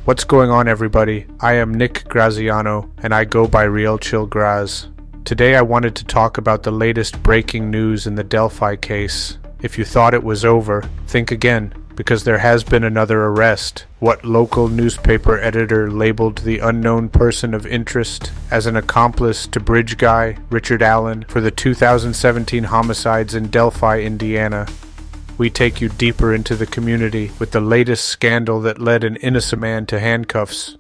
What's going on, everybody? I am Nick Graziano, and I go by Real Chill Graz. Today I wanted to talk about the latest breaking news in the Delphi case. If you thought it was over, think again, because there has been another arrest. What local newspaper editor labeled the unknown person of interest as an accomplice to bridge guy Richard Allen for the 2017 homicides in Delphi, Indiana. We take you deeper into the community with the latest scandal that led an innocent man to handcuffs.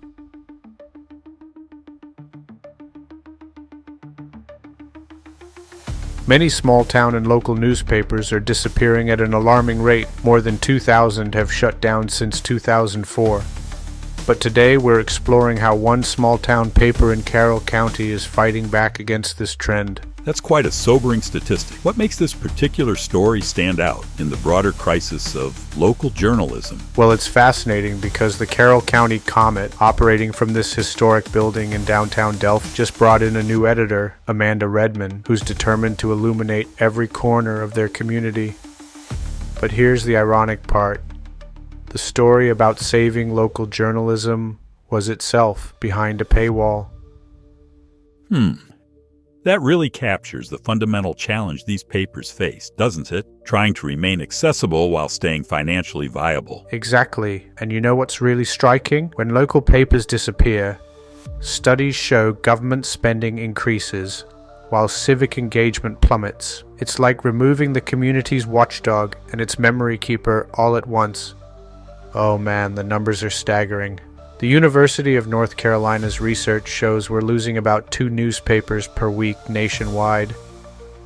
Many small town and local newspapers are disappearing at an alarming rate. More than 2,000 have shut down since 2004. But today we're exploring how one small town paper in Carroll County is fighting back against this trend. That's quite a sobering statistic. What makes this particular story stand out in the broader crisis of local journalism? Well, it's fascinating because the Carroll County Comet, operating from this historic building in downtown Delphi, just brought in a new editor, Amanda Redman, who's determined to illuminate every corner of their community. But here's the ironic part. The story about saving local journalism was itself behind a paywall. That really captures the fundamental challenge these papers face, doesn't it? Trying to remain accessible while staying financially viable. Exactly. And you know what's really striking? When local papers disappear, studies show government spending increases while civic engagement plummets. It's like removing the community's watchdog and its memory keeper all at once. Oh man, the numbers are staggering. The University of North Carolina's research shows we're losing about 2 newspapers per week nationwide.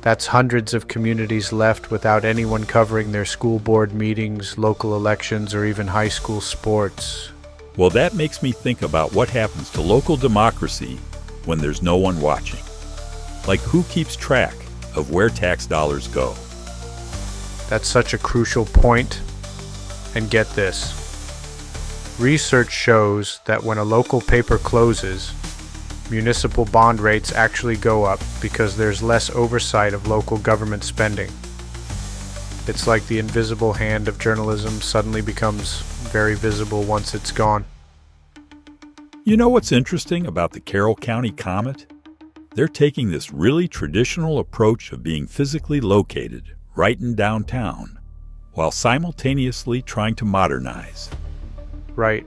That's hundreds of communities left without anyone covering their school board meetings, local elections, or even high school sports. Well, that makes me think about what happens to local democracy when there's no one watching. Like, who keeps track of where tax dollars go? That's such a crucial point. And get this. Research shows that when a local paper closes, municipal bond rates actually go up because there's less oversight of local government spending. It's like the invisible hand of journalism suddenly becomes very visible once it's gone. You know what's interesting about the Carroll County Comet? They're taking this really traditional approach of being physically located right in downtown, while simultaneously trying to modernize. Right.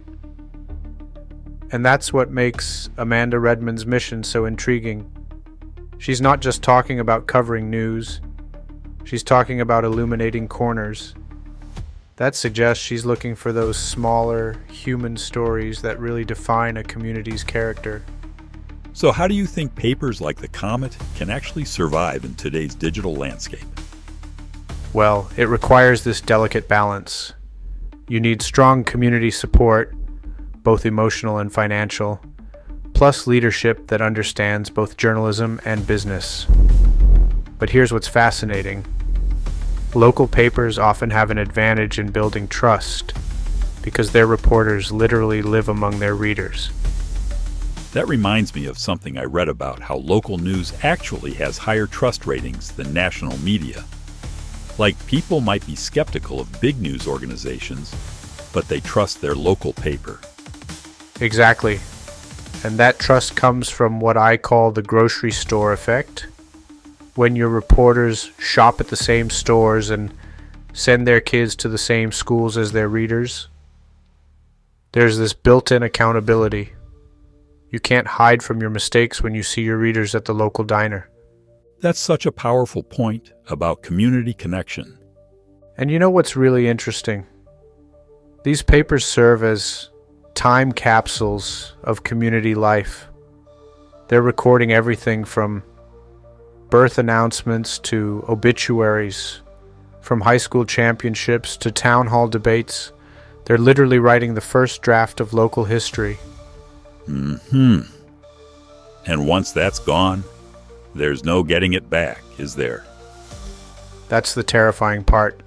And that's what makes Amanda Redman's mission so intriguing. She's not just talking about covering news, she's talking about illuminating corners. That suggests she's looking for those smaller, human stories that really define a community's character. So how do you think papers like the Comet can actually survive in today's digital landscape? Well, it requires this delicate balance. You need strong community support, both emotional and financial, plus leadership that understands both journalism and business. But here's what's fascinating. Local papers often have an advantage in building trust because their reporters literally live among their readers. That reminds me of something I read about how local news actually has higher trust ratings than national media. Like, people might be skeptical of big news organizations, but they trust their local paper. Exactly. And that trust comes from what I call the grocery store effect. When your reporters shop at the same stores and send their kids to the same schools as their readers, there's this built-in accountability. You can't hide from your mistakes when you see your readers at the local diner. That's such a powerful point about community connection. And you know what's really interesting? These papers serve as time capsules of community life. They're recording everything from birth announcements to obituaries, from high school championships to town hall debates. They're literally writing the first draft of local history. And once that's gone, there's no getting it back, is there? That's the terrifying part.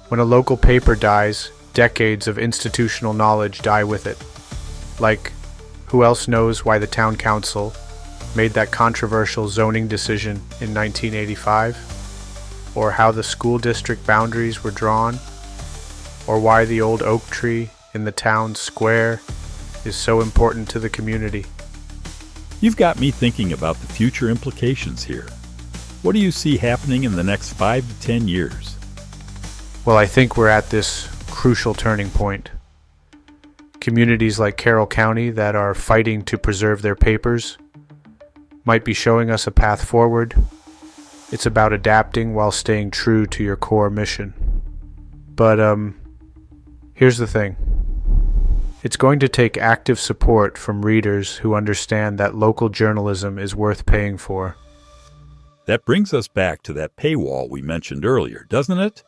When a local paper dies, decades of institutional knowledge die with it. Like, who else knows why the town council made that controversial zoning decision in 1985? Or how the school district boundaries were drawn? Or why the old oak tree in the town square is so important to the community. You've got me thinking about the future implications here. What do you see happening in the next 5 to 10 years? Well, I think we're at this crucial turning point. Communities like Carroll County that are fighting to preserve their papers might be showing us a path forward. It's about adapting while staying true to your core mission. But here's the thing. It's going to take active support from readers who understand that local journalism is worth paying for. That brings us back to that paywall we mentioned earlier, doesn't it?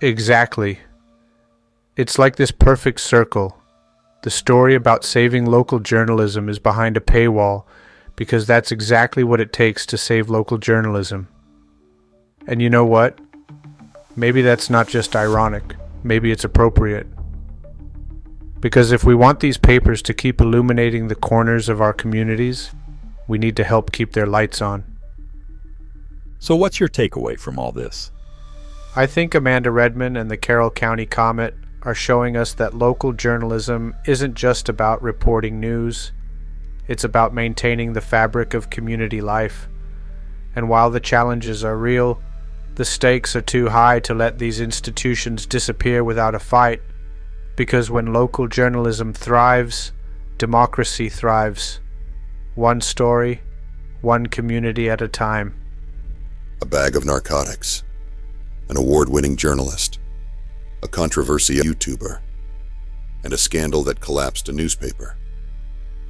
Exactly. It's like this perfect circle. The story about saving local journalism is behind a paywall because that's exactly what it takes to save local journalism. And you know what? Maybe that's not just ironic. Maybe it's appropriate. Because if we want these papers to keep illuminating the corners of our communities, we need to help keep their lights on. So what's your takeaway from all this? I think Amanda Redman and the Carroll County Comet are showing us that local journalism isn't just about reporting news. It's about maintaining the fabric of community life. And while the challenges are real, the stakes are too high to let these institutions disappear without a fight. Because when local journalism thrives, democracy thrives. One story, one community at a time. A bag of narcotics, an award-winning journalist, a controversial YouTuber, and a scandal that collapsed a newspaper.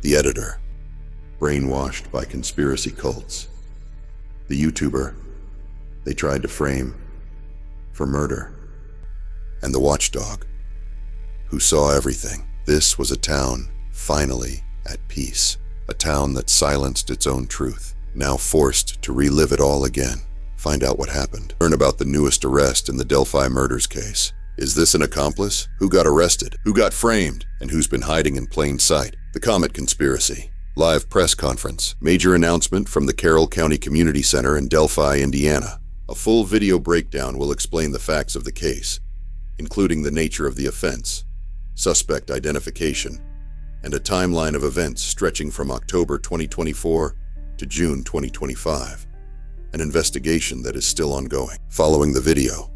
The editor, brainwashed by conspiracy cults. The YouTuber, they tried to frame for murder. And the watchdog, who saw everything. This was a town finally at peace, a town that silenced its own truth, now forced to relive it all again. Find out what happened. Learn about the newest arrest in the Delphi Murders case. Is this an accomplice? Who got arrested? Who got framed? And who's been hiding in plain sight? The Comet Conspiracy. Live press conference. Major announcement from the Carroll County Community Center in Delphi, Indiana. A full video breakdown will explain the facts of the case, including the nature of the offense, suspect identification, and a timeline of events stretching from October 2024 to June 2025. An investigation that is still ongoing. Following the video,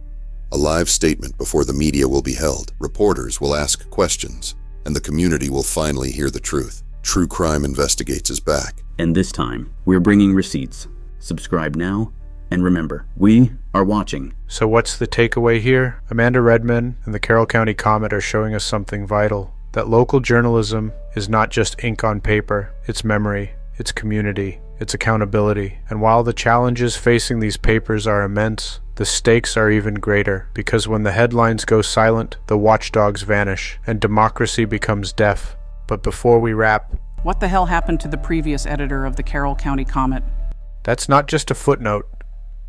a live statement before the media will be held. Reporters will ask questions, and the community will finally hear the truth. True Crime Investigates is back. And this time, we're bringing receipts. Subscribe now, and remember, we are watching. So what's the takeaway here? Amanda Redman and the Carroll County Comet are showing us something vital. That local journalism is not just ink on paper, it's memory, it's community, it's accountability. And while the challenges facing these papers are immense, the stakes are even greater, because when the headlines go silent, the watchdogs vanish, and democracy becomes deaf. But before we wrap, what the hell happened to the previous editor of the Carroll County Comet? That's not just a footnote.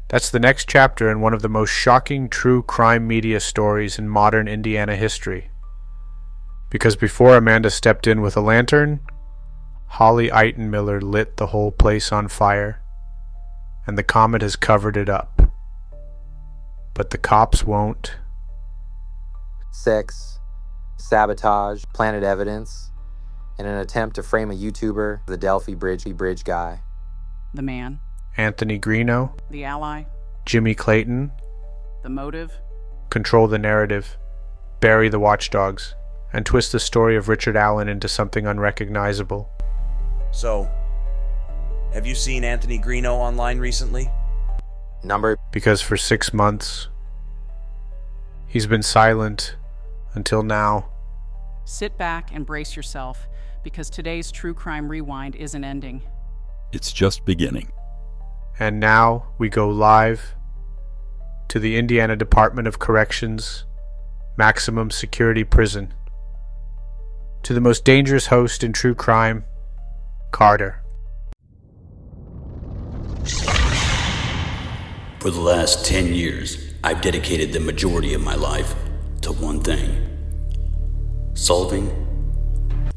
That's the next chapter in one of the most shocking true crime media stories in modern Indiana history. Because before Amanda stepped in with a lantern, Holly Eitenmiller lit the whole place on fire, and the Comet has covered it up. But the cops won't. Sex, sabotage, planted evidence, in an attempt to frame a YouTuber, the Delphi Bridge guy. The man. Anthony Greeno. The ally. Jimmie Clayton. The motive. Control the narrative. Bury the watchdogs. And twist the story of Richard Allen into something unrecognizable. So, have you seen Anthony Greeno online recently? Number? Because for 6 months, he's been silent until now. Sit back and brace yourself, because today's True Crime Rewind isn't ending. It's just beginning. And now we go live to the Indiana Department of Corrections Maximum Security Prison. To the most dangerous host in true crime, Carter. For the last 10 years, I've dedicated the majority of my life to one thing: solving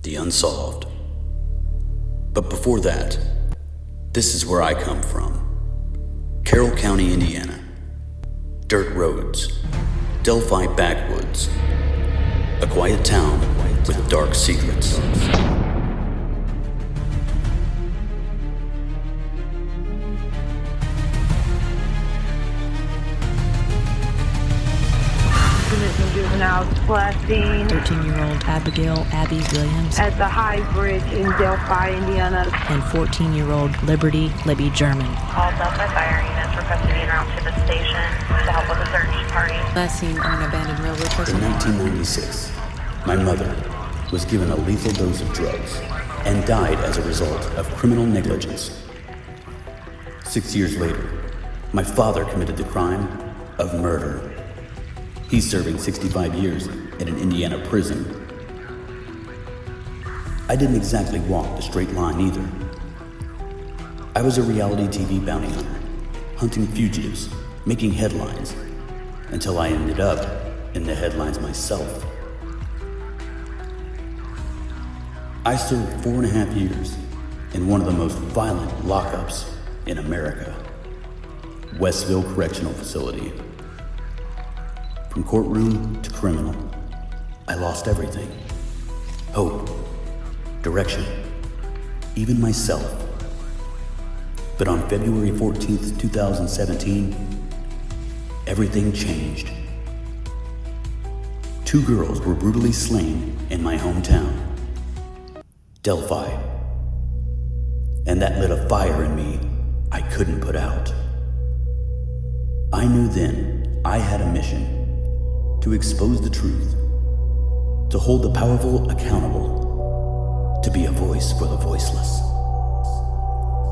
the unsolved. But before that, this is where I come from. Carroll County, Indiana. Dirt roads, Delphi backwoods, a quiet town with dark secrets. Juveniles collecting 13-year-old Abigail Abby Williams at the High Bridge in Delphi, Indiana. and 14-year-old Liberty Libby German. All Delphi fire units requesting en route to the station to help with the search party. Last seen on an abandoned railroad crossing. In 1996, my mother was given a lethal dose of drugs and died as a result of criminal negligence. 6 years later, my father committed the crime of murder. He's serving 65 years in an Indiana prison. I didn't exactly walk the straight line either. I was a reality TV bounty hunter, hunting fugitives, making headlines, until I ended up in the headlines myself. I served 4.5 years in one of the most violent lockups in America, Westville Correctional Facility. From courtroom to criminal, I lost everything. Hope, direction, even myself. But on February 14th, 2017, everything changed. 2 girls were brutally slain in my hometown, Delphi. And that lit a fire in me I couldn't put out. I knew then I had a mission: to expose the truth, to hold the powerful accountable, to be a voice for the voiceless.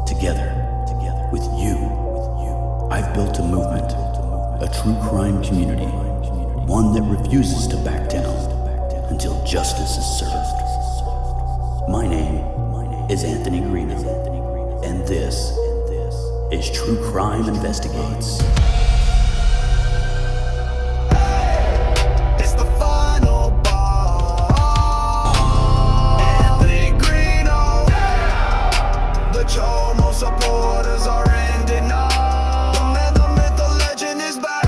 Together, with you, I've built a movement, a true crime community, one that refuses to back down until justice is served. My name is Anthony Greeno, and this is True Crime Investigates. Supporters are ending now. The man, the myth, the legend is back.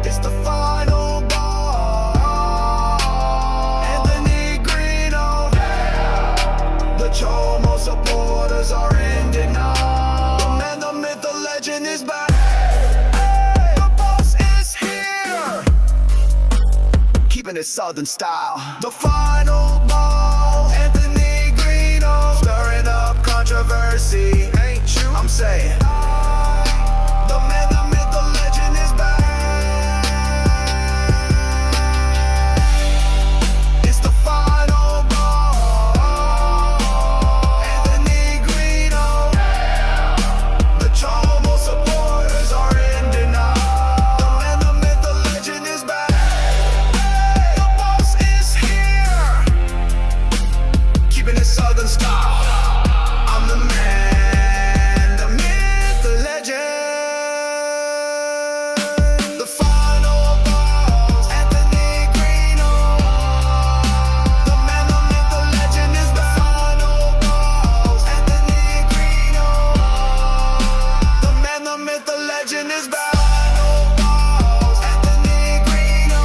It's the final ball. Anthony Greeno. The Chomo supporters are ending now. The man, the myth, the legend is back. The boss is here, keeping it Southern style. The final ball. Anthony Greeno, stirring up controversy, ain't you? I'm saying, the man, the myth, the legend is back. It's the final ball. Anthony Greeno. The Chomo supporters are ending now. The man, the myth, the legend is back. The boss is here, keeping it Southern style. I'm the man, the myth, the legend. The final boss, Anthony Greeno. The man, the myth, the legend is the final boss, Anthony Greeno. The man, the myth, the legend is back. Final boss, Anthony Greeno.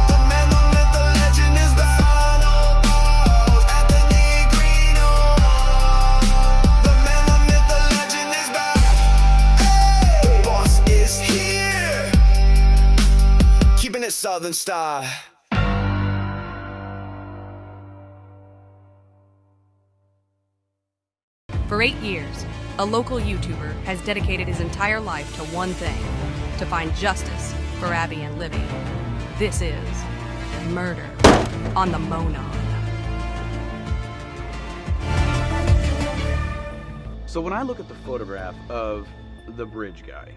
The man, the myth, the legend is the final boss, Anthony Greeno. The man, the myth, the legend is back. The boss is here, keeping it Southern style. For 8 years, a local YouTuber has dedicated his entire life to one thing: to find justice for Abby and Libby. This is Murder on the Monon. So when I look at the photograph of the bridge guy,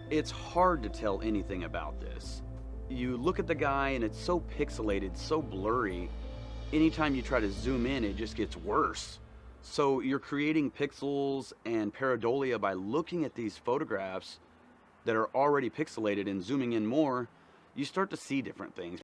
it's hard to tell anything about this. You look at the guy and it's so pixelated, so blurry. Anytime you try to zoom in, it just gets worse. So you're creating pixels and pareidolia by looking at these photographs that are already pixelated, and zooming in more, you start to see different things.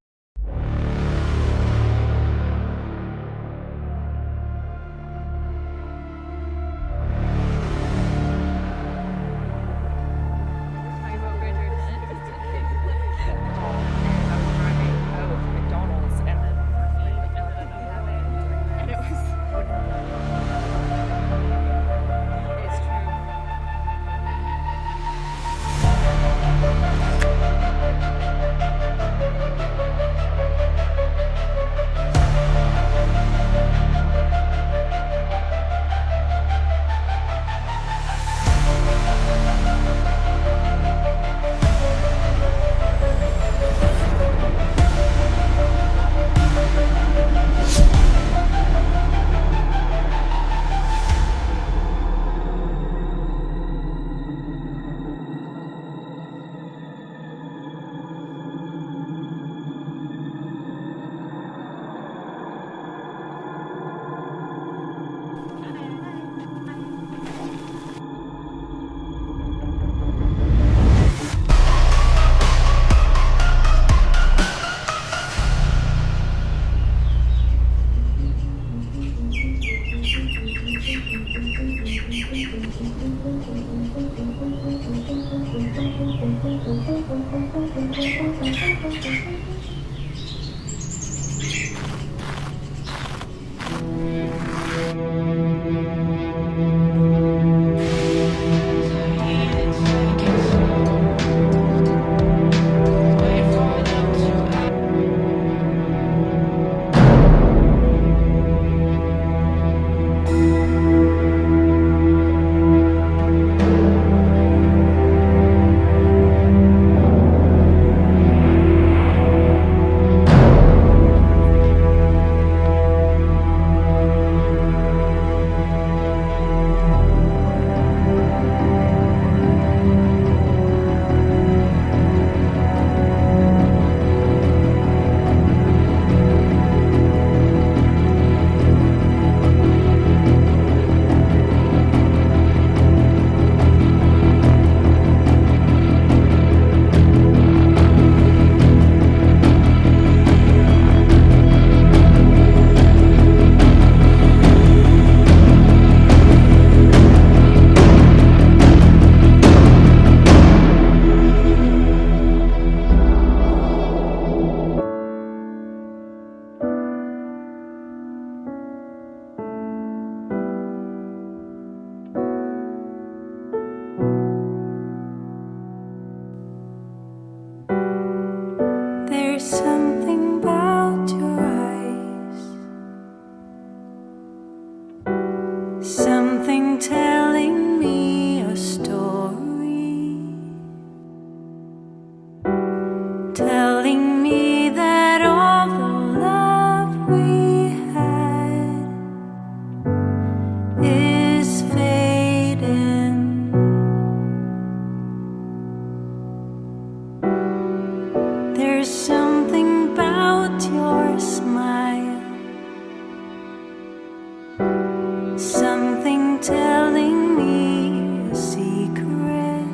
There's something about your eyes, something telling me a story, telling me that all the love we had is fading. There's something about your smile, something telling me a secret,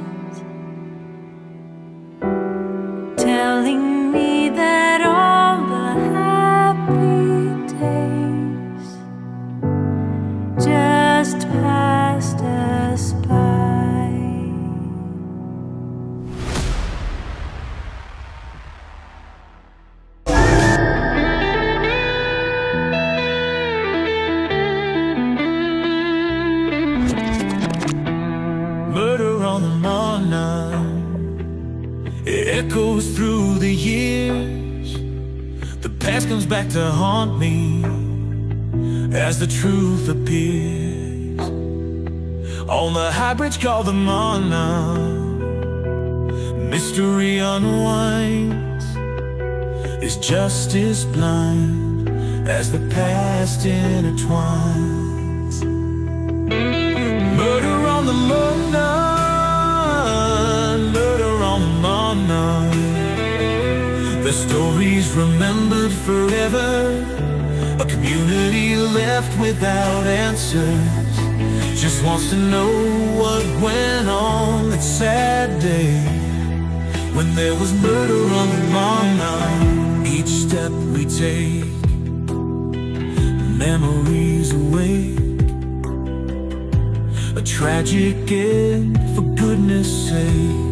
telling me that all the happy days just passed us by. Murder on the Monon, it echoes through the years. The past comes back to haunt me as the truth appears. On the high bridge called the Monon, mystery unwinds. Is justice blind as the past intertwines? Murder on the Monon, murder on the Monon. The stories remembered forever, a community left without answers. Just wants to know what went on that sad day when there was murder on the Monon. Each step we take, memories awake. A tragic end, for goodness sake.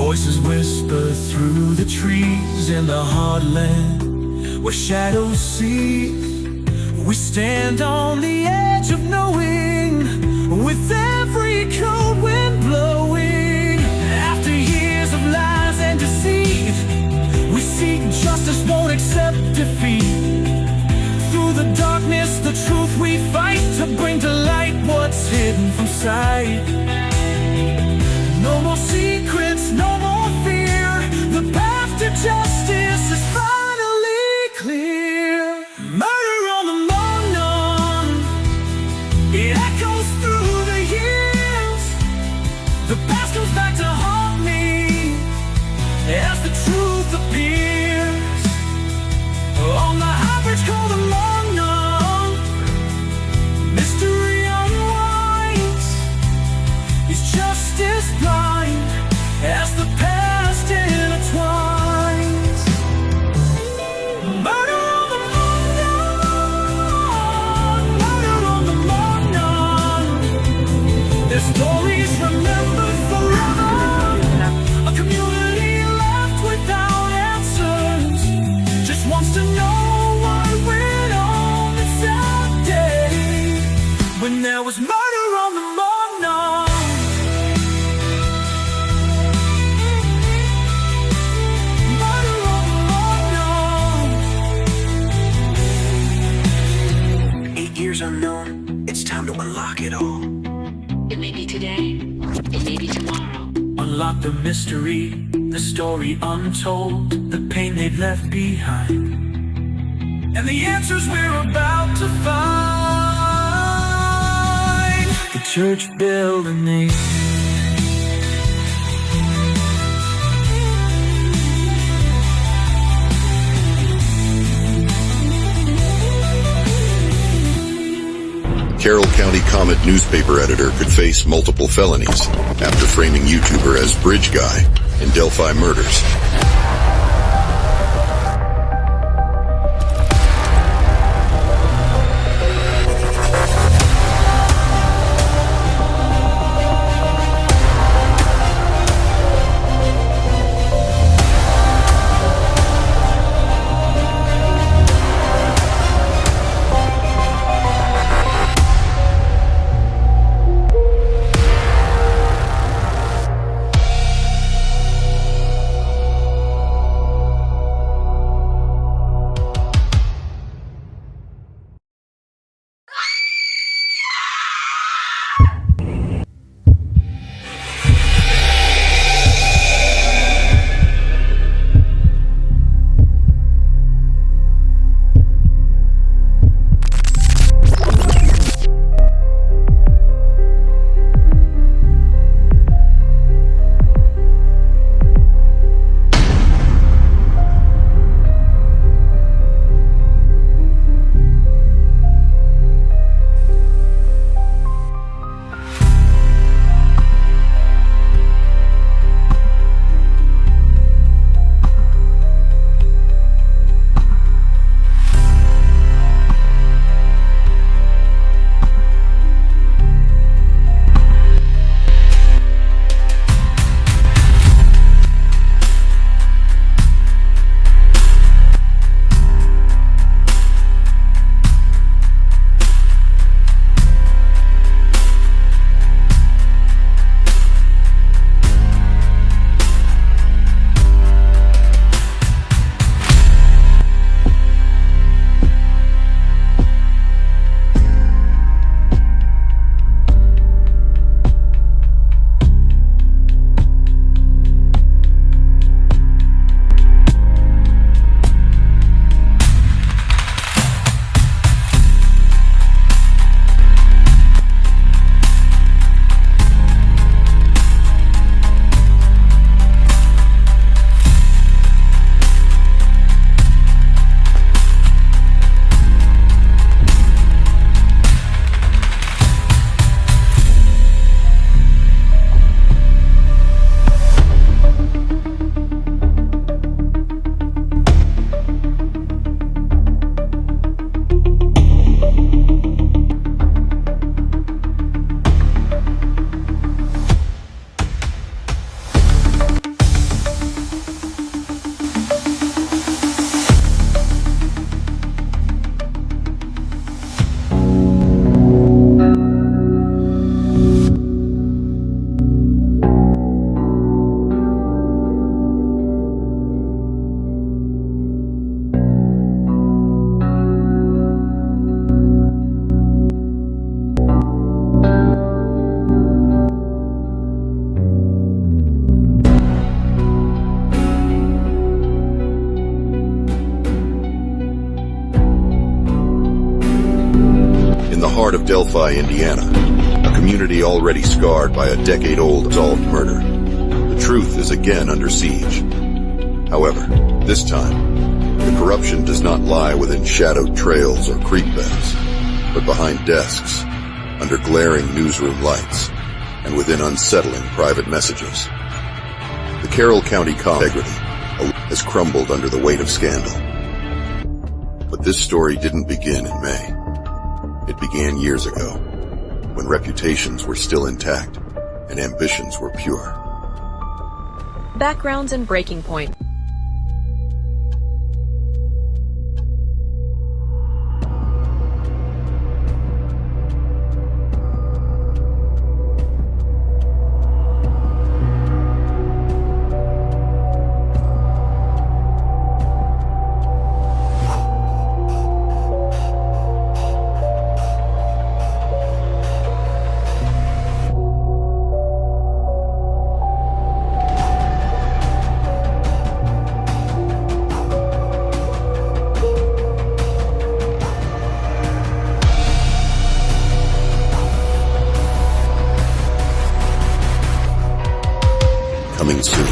Voices whisper through the trees in the heartland where shadows seek. We stand on the edge of knowing, with every cold wind blowing. After years of lies and deceit, we seek justice, won't accept defeat. Through the darkness, the truth we fight to bring to light what's hidden from sight. No more secrets, no more fear. The path to justice is finally clear. Murder on the Monon, it echoes through the years. Murder on the Monon. Murder on the Monon. 8 years unknown, it's time to unlock it all. It may be today, it may be tomorrow. Unlock the mystery, the story untold, the pain they've left behind, and the answers we're about to find. The church building they Carroll County Comet newspaper editor could face multiple felonies after framing YouTuber as Bridge Guy in Delphi Murders. heart of Delphi, Indiana, a community already scarred by a decade-old solved murder. The truth is again under siege. However, this time, the corruption does not lie within shadowed trails or creek beds, but behind desks, under glaring newsroom lights, and within unsettling private messages. The Carroll County Comet has crumbled under the weight of scandal. But this story didn't begin in May. It began years ago, when reputations were still intact and ambitions were pure. Backgrounds and breaking point. Coming soon.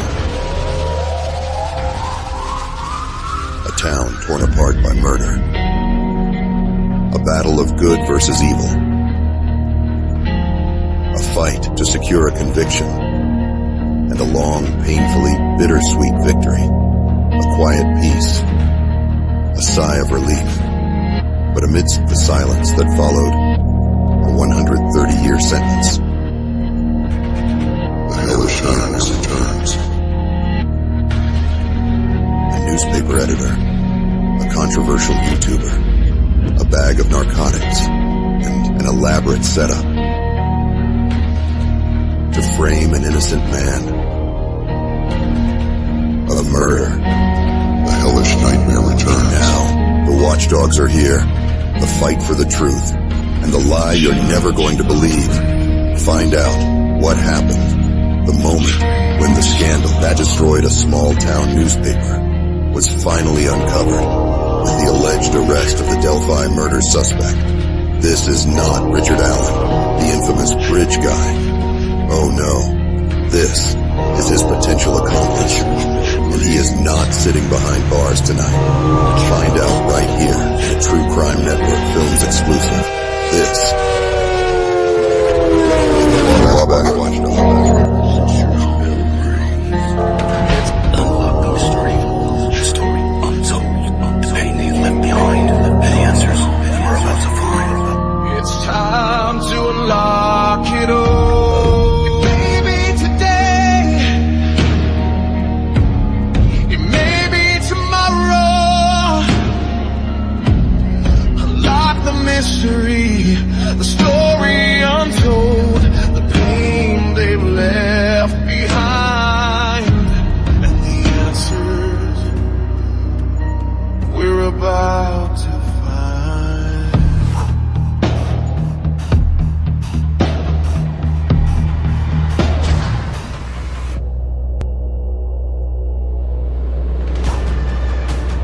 A town torn apart by murder. A battle of good versus evil. A fight to secure a conviction. And a long, painfully bittersweet victory. A quiet peace. A sigh of relief. But amidst the silence that followed, a 130-year sentence. The hellish times returns. A newspaper editor, a controversial YouTuber, a bag of narcotics, and an elaborate setup to frame an innocent man. A murder. The hellish nightmare returns. Now, the watchdogs are here. The fight for the truth, and the lie you're never going to believe. Find out what happened the moment when the scandal that destroyed a small-town newspaper was finally uncovered with the alleged arrest of the Delphi Murders suspect. This is not Richard Allen, the infamous bridge guy. Oh no, this is his potential accomplice, and he is not sitting behind bars tonight. Find out right here in a True Crime Network Films exclusive. This is Wabash Watchdog. Unlock the mystery, the story untold, the pain they left behind, the answers we're about to find. It's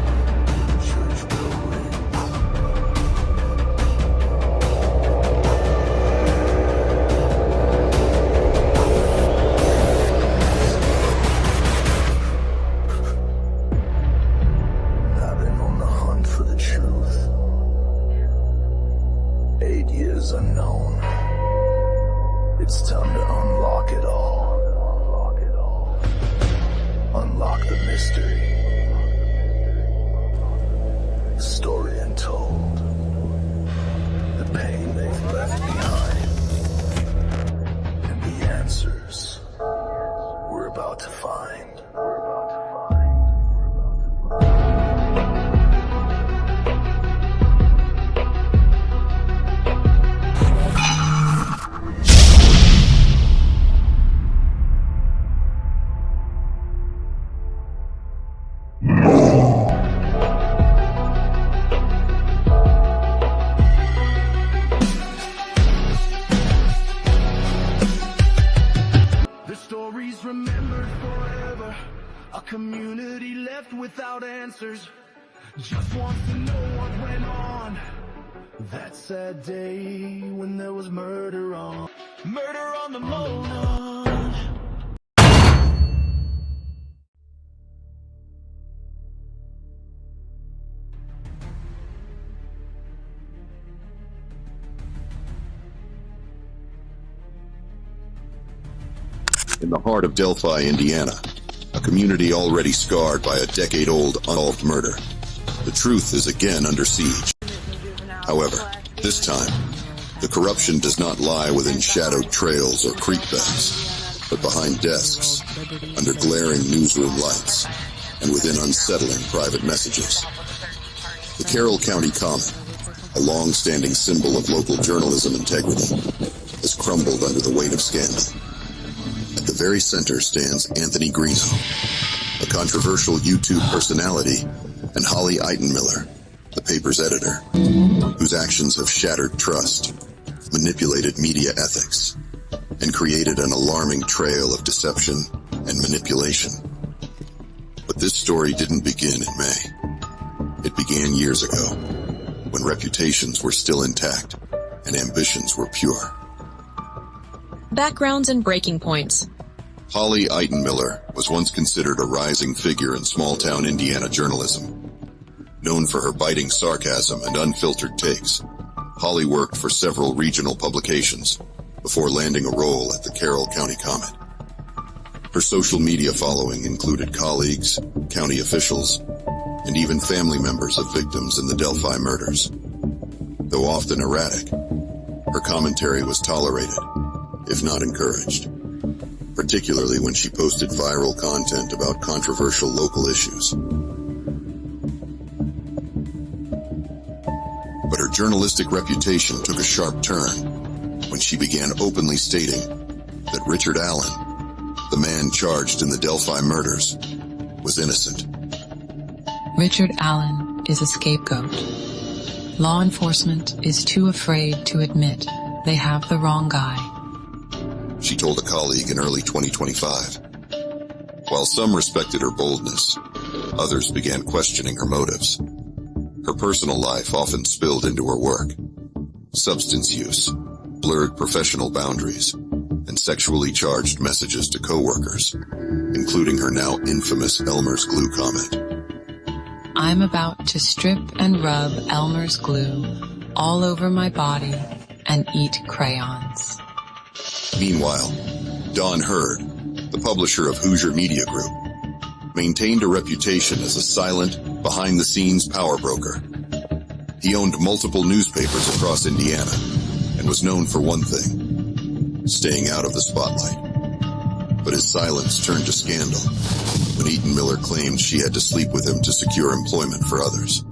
time to unlock it all. Mystery, the story untold, the pain they've left behind, and the answers we're about to find. Just wants to know what went on that sad day when there was murder on the Monon. In the heart of Delphi, Indiana, a community already scarred by a decade-old unsolved murder. The truth is again under siege. However, this time, the corruption does not lie within shadowed trails or creek beds, but behind desks, under glaring newsroom lights, and within unsettling private messages. The Carroll County Comet, a long-standing symbol of local journalism integrity, has crumbled under the weight of scandal. At the very center stands Anthony Greeno, a controversial YouTube personality, and Holly Eitenmiller, the paper's editor, whose actions have shattered trust, manipulated media ethics, and created an alarming trail of deception and manipulation. But this story didn't begin in May. It began years ago, when reputations were still intact and ambitions were pure. Backgrounds and breaking points. Holly Eitenmiller was once considered a rising figure in small-town Indiana journalism. Known for her biting sarcasm and unfiltered takes, Holly worked for several regional publications before landing a role at the Carroll County Comet. Her social media following included colleagues, county officials, and even family members of victims in the Delphi murders. Though often erratic, her commentary was tolerated, if not encouraged, particularly when she posted viral content about controversial local issues. But her journalistic reputation took a sharp turn when she began openly stating that Richard Allen, the man charged in the Delphi murders, was innocent. Richard Allen is a scapegoat. Law enforcement is too afraid to admit they have the wrong guy, she told a colleague in early 2025. While some respected her boldness, others began questioning her motives. Her personal life often spilled into her work. Substance use, blurred professional boundaries, and sexually charged messages to coworkers, including her now infamous Elmer's glue comment. I'm about to strip and rub Elmer's glue all over my body and eat crayons. Meanwhile, Don Hurd, the publisher of Hoosier Media Group, maintained a reputation as a silent, behind-the-scenes power broker. He owned multiple newspapers across Indiana and was known for one thing: staying out of the spotlight. But his silence turned to scandal when Eitenmiller claimed she had to sleep with him to secure employment for others.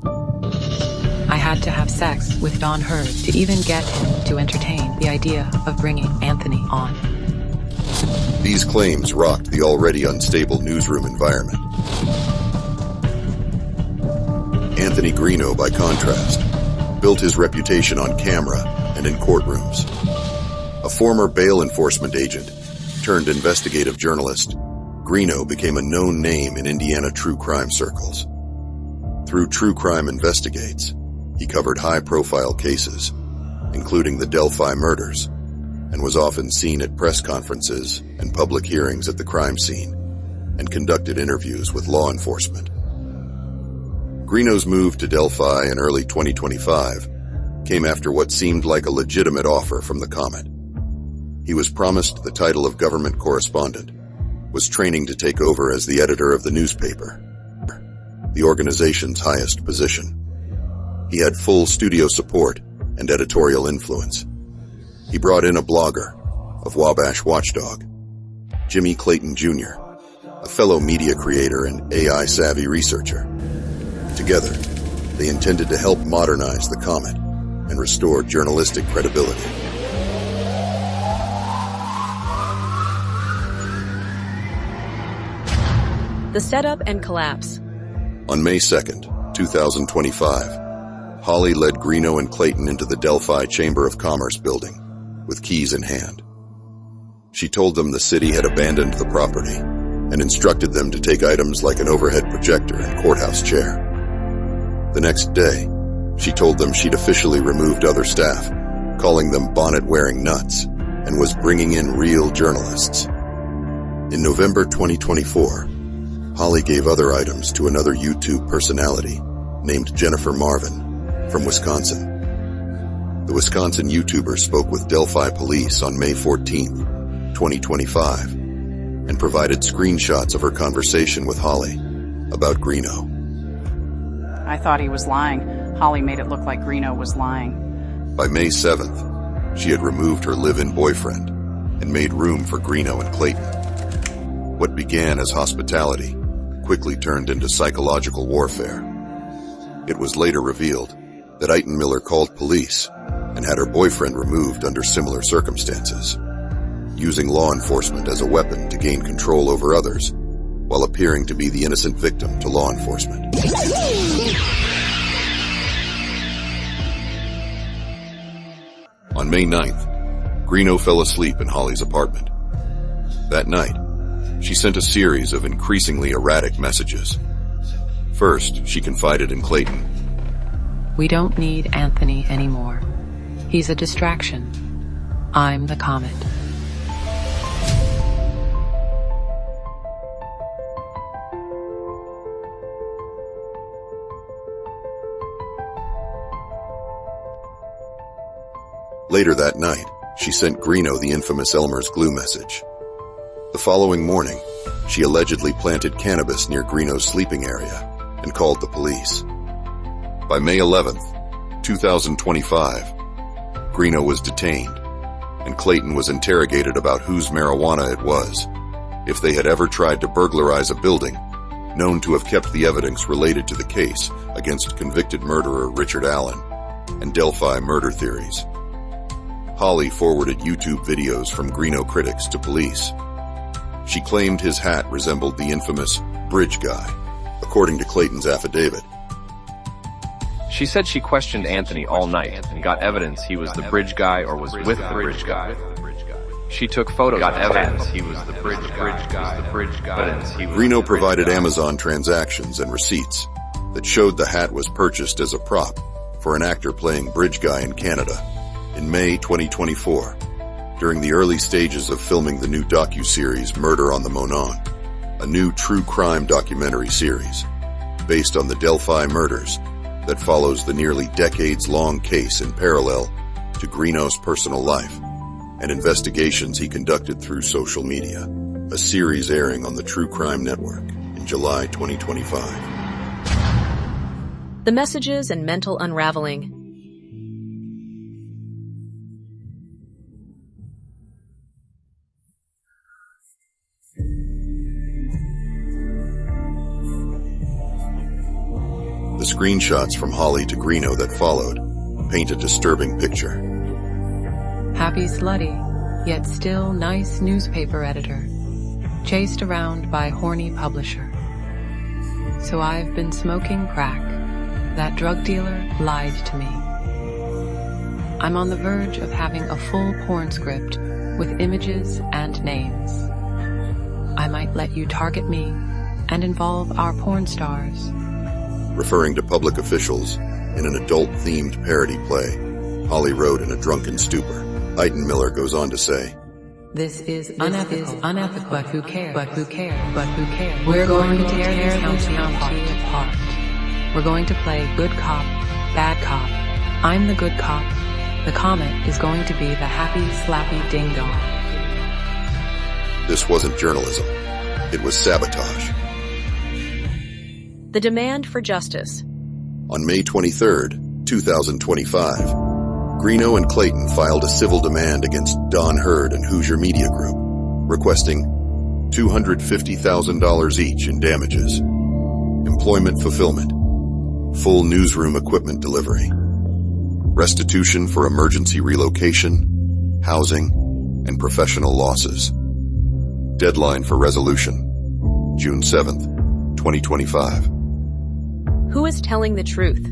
I had to have sex with Don Hurd to even get him to entertain the idea of bringing Anthony on. These claims rocked the already unstable newsroom environment. Anthony Greeno, by contrast, built his reputation on camera and in courtrooms. A former bail enforcement agent turned investigative journalist, Greeno became a known name in Indiana true crime circles. Through True Crime Investigates, he covered high-profile cases, including the Delphi murders, and was often seen at press conferences and public hearings at the crime scene, and conducted interviews with law enforcement. Greeno's move to Delphi in early 2025 came after what seemed like a legitimate offer from the Comet. He was promised the title of government correspondent, was training to take over as the editor of the newspaper, the organization's highest position. He had full studio support and editorial influence. He brought in a blogger of Wabash Watchdog, Jimmie Clayton Jr., a fellow media creator and AI-savvy researcher. Together, they intended to help modernize the Comet and restore journalistic credibility. The setup and collapse. On May 2nd, 2025, Holly led Greeno and Clayton into the Delphi Chamber of Commerce building, with keys in hand. She told them the city had abandoned the property and instructed them to take items like an overhead projector and courthouse chair. The next day, she told them she'd officially removed other staff, calling them bonnet-wearing nuts, and was bringing in real journalists. In November 2024, Holly gave other items to another YouTube personality named Jennifer Marvin from Wisconsin. The Wisconsin YouTuber spoke with Delphi Police on May 14, 2025, and provided screenshots of her conversation with Holly about Greeno. I thought he was lying. Holly made it look like Greeno was lying. By May 7th, she had removed her live-in boyfriend and made room for Greeno and Clayton. What began as hospitality quickly turned into psychological warfare. It was later revealed that Eitenmiller called police and had her boyfriend removed under similar circumstances, using law enforcement as a weapon to gain control over others, while appearing to be the innocent victim to law enforcement. On May 9th, Greeno fell asleep in Holly's apartment. That night, she sent a series of increasingly erratic messages. First, she confided in Clayton. We don't need Anthony anymore. He's a distraction. I'm the Comet. Later that night, she sent Greeno the infamous Elmer's glue message. The following morning, she allegedly planted cannabis near Greeno's sleeping area and called the police. By May 11th, 2025, Greeno was detained, and Clayton was interrogated about whose marijuana it was, if they had ever tried to burglarize a building, known to have kept the evidence related to the case against convicted murderer Richard Allen, and Delphi murder theories. Holly forwarded YouTube videos from Greeno critics to police. She claimed his hat resembled the infamous bridge guy, according to Clayton's affidavit. She said she questioned Anthony all night and got evidence he was the bridge guy or was with the bridge guy. She took photos of evidence he was the bridge guy. Greeno provided Amazon transactions and receipts that showed the hat was purchased as a prop for an actor playing bridge guy in Canada in May 2024, during the early stages of filming the new docuseries Murder on the Monon, a new true crime documentary series based on the Delphi Murders that follows the nearly decades-long case in parallel to Greeno's personal life and investigations he conducted through social media, a series airing on the True Crime Network in July 2025. The Messages and Mental Unraveling. The screenshots from Holly to Greeno that followed paint a disturbing picture. Happy slutty, yet still nice newspaper editor, chased around by horny publisher. So I've been smoking crack. That drug dealer lied to me. I'm on the verge of having a full porn script with images and names. I might let you target me and involve our porn stars. Referring to public officials in an adult-themed parody play, Holly wrote in a drunken stupor. Eitenmiller goes on to say, This is unethical, but who cares? We're going to tear this county apart. We're going to play good cop, bad cop. I'm the good cop. The Comet is going to be the happy, slappy ding-dong. This wasn't journalism. It was sabotage. The demand for justice. On May 23rd, 2025, Greeno and Clayton filed a civil demand against Don Hurd and Hoosier Media Group, requesting $250,000 each in damages, employment fulfillment, full newsroom equipment delivery, restitution for emergency relocation, housing, and professional losses. Deadline for resolution, June 7th, 2025. Who is telling the truth?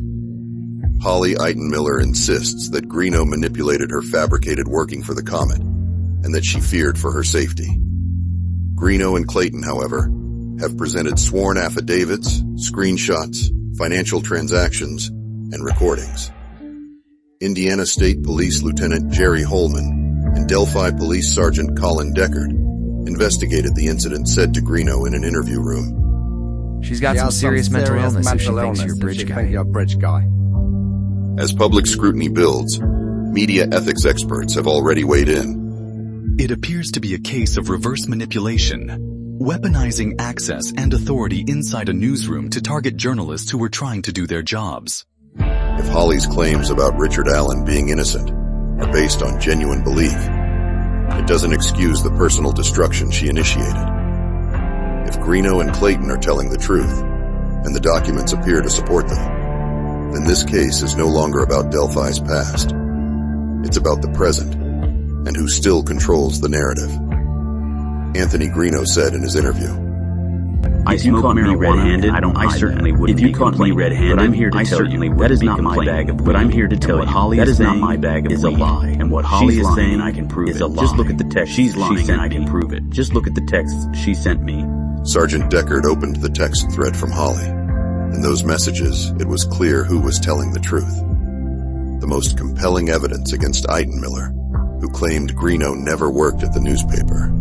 Holly Eitenmiller insists that Greeno manipulated her fabricated working for the Comet, and that she feared for her safety. Greeno and Clayton, however, have presented sworn affidavits, screenshots, financial transactions, and recordings. Indiana State Police Lieutenant Jerry Holman and Delphi Police Sergeant Colin Deckard investigated the incident, said to Greeno in an interview room. She's got some serious mental illness if she thinks you're a bridge guy. As public scrutiny builds, media ethics experts have already weighed in. It appears to be a case of reverse manipulation, weaponizing access and authority inside a newsroom to target journalists who were trying to do their jobs. If Holly's claims about Richard Allen being innocent are based on genuine belief, it doesn't excuse the personal destruction she initiated. If Greeno and Clayton are telling the truth, and the documents appear to support them, then this case is no longer about Delphi's past. It's about the present, and who still controls the narrative. Anthony Greeno said in his interview, If you caught me red-handed, I certainly wouldn't be complaining. But I'm here to tell you that is not my bag of weed. But I'm here to tell you Holly that is not my bag of weed. Is a lie. And what Holly is saying, I can prove it. Just look at the text she's lying, and I can prove it. Just look at the texts she sent me. Sergeant Deckard opened the text thread from Holly. In those messages, it was clear who was telling the truth. The most compelling evidence against Eitenmiller, who claimed Greeno never worked at the newspaper,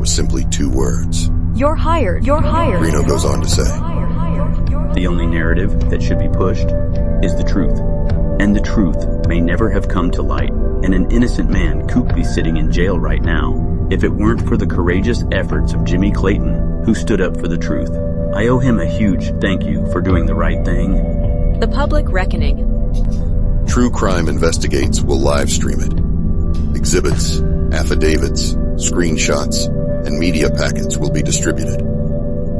was simply two words. You're hired. You're hired. Greeno goes on to say, The only narrative that should be pushed is the truth. And the truth may never have come to light and an innocent man could be sitting in jail right now if it weren't for the courageous efforts of Jimmie Clayton, who stood up for the truth. I owe him a huge thank you for doing the right thing. The Public Reckoning. True Crime Investigates will live stream it. Exhibits, affidavits, screenshots, and media packets will be distributed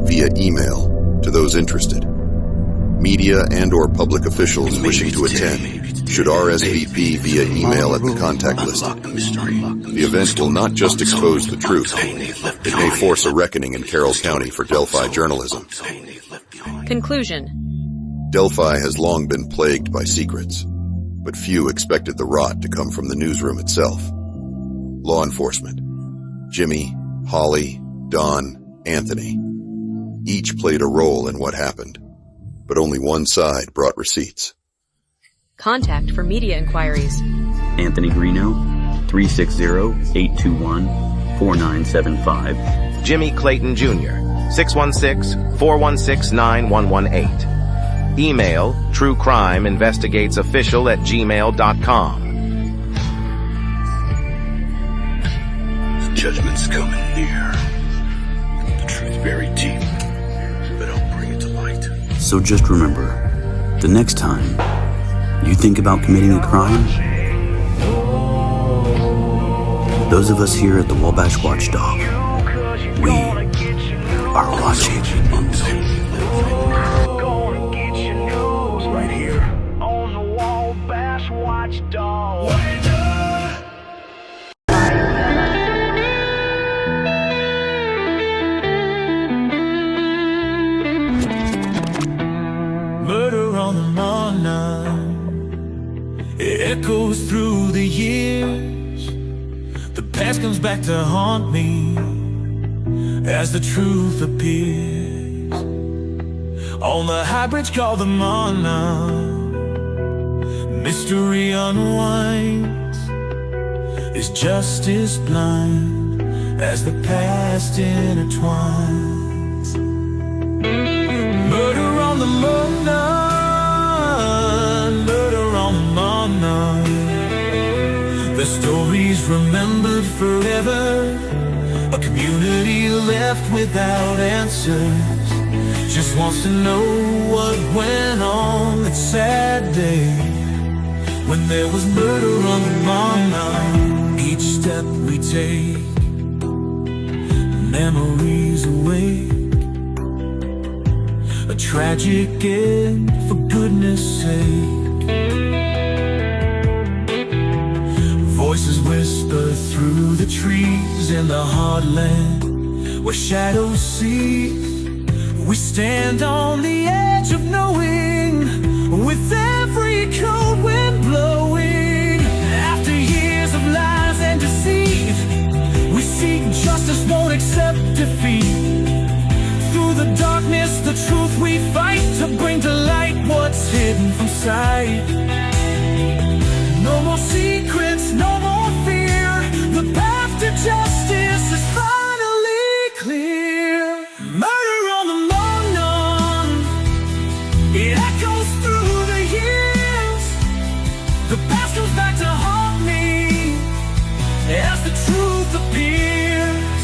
via email to those interested. Media and/or public officials wishing to attend should RSVP via email at the contact listed. The event will not just expose the truth, it may force a reckoning in Carroll County for Delphi journalism. Conclusion. Delphi has long been plagued by secrets, but few expected the rot to come from the newsroom itself. Law enforcement, Jimmie, Holly, Don, Anthony, each played a role in what happened, but only one side brought receipts. Contact for media inquiries. Anthony Greeno, 360-821-4975. Jimmie Clayton Jr., 616-416-9118. Email truecrimeinvestigatesofficial@gmail.com. The judgment's coming near. The truth buried deep, but I'll bring it to light. So just remember, the next time you think about committing a crime, those of us here at the Wabash Watchdog, we are watching. Right here on the Wabash Watchdog. Murder on the Monon. It echoes through the years. The past comes back to haunt me as the truth appears. On the high bridge called the Monon, mystery unwinds. Is justice blind as the past intertwines? Murder on the Monon, murder on the Monon. The stories remembered forever, a community left without answers. Just wants to know what went on that sad day when there was murder on the Monon. Each step we take, memories awake. A tragic end, for goodness sake. Voices whisper through the trees in the heartland where shadows seek. We stand on the edge of knowing, with every cold wind blowing. After years of lies and deceit, we seek justice, won't accept defeat. Through the darkness, the truth we fight to bring to light what's hidden from sight. No more secrets, no more fear. The path to justice is finally clear. Murder on the Monon, it echoes through the years. The past comes back to haunt me as the truth appears.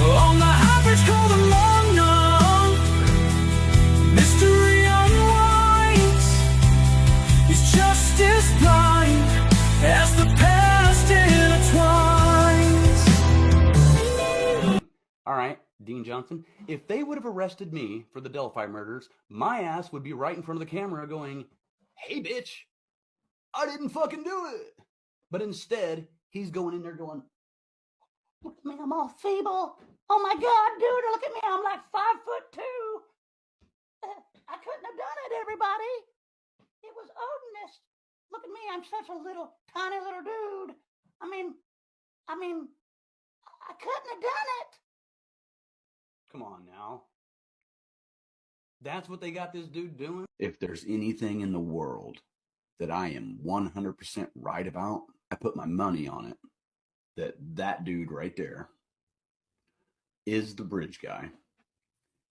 On the high bridge called the Monon, mystery unwinds. Is justice blind as the past intertwines? All right, Dean Johnson, if they would have arrested me for the Delphi murders, my ass would be right in front of the camera going, "Hey, bitch, I didn't fucking do it." But instead, he's going in there going, "Look at me, I'm all feeble. Oh my God, dude, look at me, I'm like 5'2". I couldn't have done it, everybody. It was Odinist. Look at me, I'm such a little, tiny little dude. I mean, I couldn't have done it. Come on now. That's what they got this dude doing? If there's anything in the world that I am 100% right about, I put my money on it that dude right there is the bridge guy,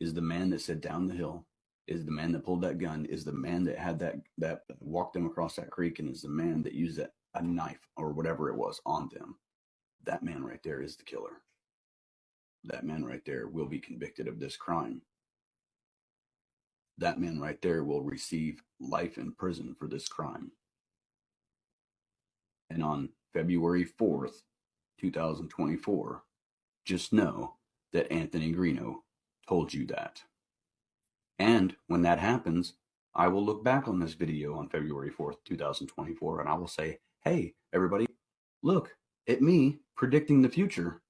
is the man that said down the hill, is the man that pulled that gun, is the man that had that walked them across that creek, and is the man that used a knife or whatever it was on them, that man right there is the killer. That man right there will be convicted of this crime. That man right there will receive life in prison for this crime. And on February 4th, 2024, just know that Anthony Greeno told you that. And when that happens, I will look back on this video on February 4th, 2024, and I will say, hey, everybody, look at me predicting the future